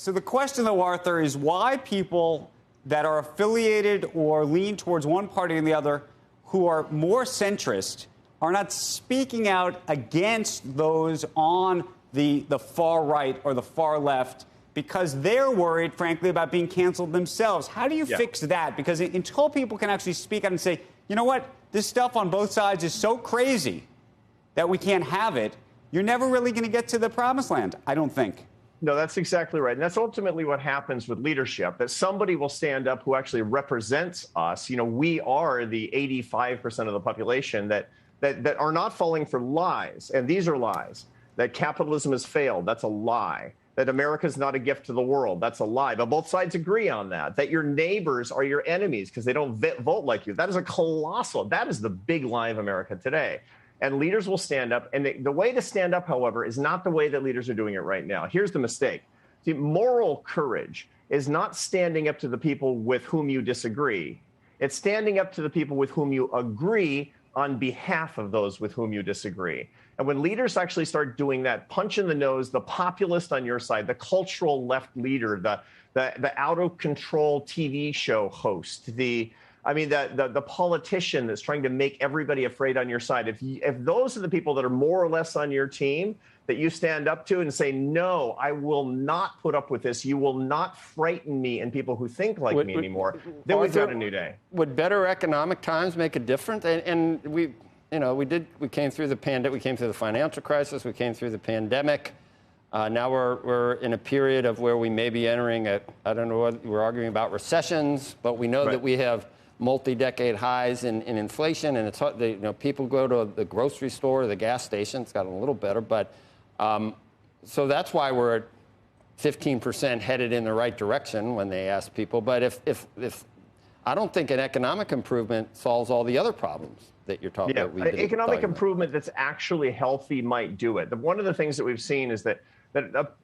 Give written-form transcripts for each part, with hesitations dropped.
So the question, though, Arthur, is why people that are affiliated or lean towards one party and the other who are more centrist are not speaking out against those on the far right or the far left because they're worried, frankly, about being canceled themselves. How do you fix that? Because until people can actually speak out and say, you know what, this stuff on both sides is so crazy that we can't have it, you're never really going to get to the promised land, I don't think. No, that's exactly right. And that's ultimately what happens with leadership, that somebody will stand up who actually represents us. You know, we are the 85% of the population that are not falling for lies. And these are lies. That capitalism has failed. That's a lie. That America is not a gift to the world. That's a lie. But both sides agree on that. That your neighbors are your enemies because they don't vote like you. That is a colossal. That is the big lie of America today. And leaders will stand up. And the way to stand up, however, is not the way that leaders are doing it right now. Here's the mistake. See, moral courage is not standing up to the people with whom you disagree. It's standing up to the people with whom you agree on behalf of those with whom you disagree. And when leaders actually start doing that, punch in the nose, the populist on your side, the cultural left leader, the out of control TV show host, the politician that's trying to make everybody afraid on your side. If those are the people that are more or less on your team that you stand up to and say, no, I will not put up with this. You will not frighten me and people who think like me anymore. Then we've got a new day. Would better economic times make a difference? And we came through the pandemic. We came through the financial crisis. We came through the pandemic. Now we're in a period of where we may be entering I don't know what we're arguing about recessions, but we know that we have multi-decade highs in inflation, and it's hard, people go to the grocery store or the gas station. It's gotten a little better, but so that's why we're at 15% headed in the right direction when they ask people. But if I don't think an economic improvement solves all the other problems that you're talking about. Economic improvement that's actually healthy might do it. One of the things that we've seen is that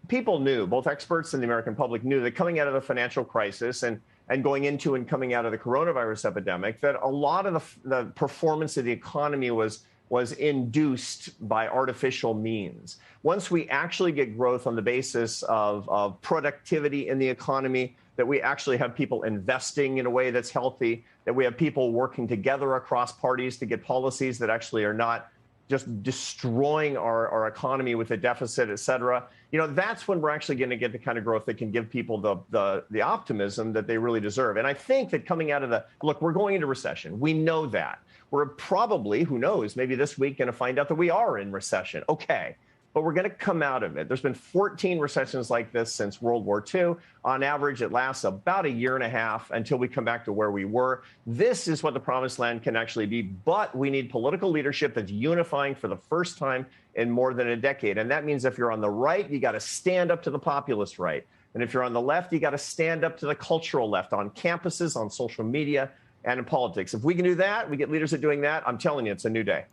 people knew, both experts and the American public knew that coming out of the financial crisis and going into and coming out of the coronavirus epidemic, that a lot of the performance of the economy was induced by artificial means. Once we actually get growth on the basis of productivity in the economy, that we actually have people investing in a way that's healthy, that we have people working together across parties to get policies that actually are not just destroying our economy with a deficit, et cetera, that's when we're actually going to get the kind of growth that can give people the optimism that they really deserve. And I think that coming out of we're going into recession. We know that. We're probably, who knows, maybe this week going to find out that we are in recession. Okay. But we're going to come out of it. There's been 14 recessions like this since World War II. On average, it lasts about a year and a half until we come back to where we were. This is what the promised land can actually be. But we need political leadership that's unifying for the first time in more than a decade. And that means if you're on the right, you got to stand up to the populist right. And if you're on the left, you got to stand up to the cultural left on campuses, on social media, and in politics. If we can do that, we get leaders that are doing that, I'm telling you, it's a new day.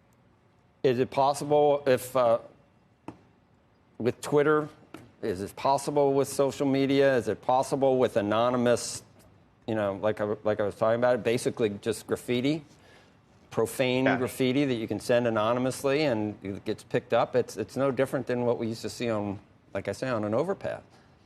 Is it possible if... with Twitter, is it possible with social media? Is it possible with anonymous, like I was talking about, basically just graffiti, profane graffiti that you can send anonymously and it gets picked up? It's no different than what we used to see on, like I say, on an overpass.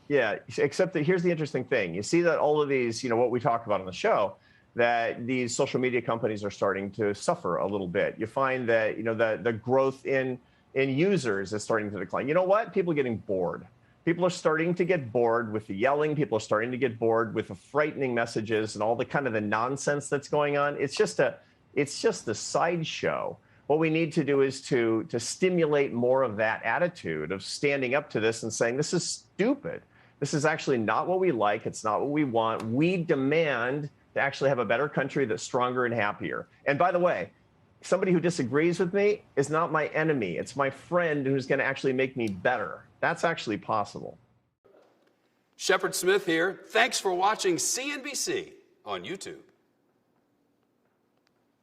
Yeah, except that here's the interesting thing. You see that all of these, what we talk about on the show, that these social media companies are starting to suffer a little bit. You find that, the growth in users is starting to decline. You know what? People are getting bored. People are starting to get bored with the yelling. People are starting to get bored with the frightening messages and all the kind of the nonsense that's going on. It's just a sideshow. What we need to do is to stimulate more of that attitude of standing up to this and saying, this is stupid. This is actually not what we like. It's not what we want. We demand to actually have a better country that's stronger and happier. And by the way, somebody who disagrees with me is not my enemy. It's my friend who's going to actually make me better. That's actually possible. Shepard Smith here. Thanks for watching CNBC on YouTube.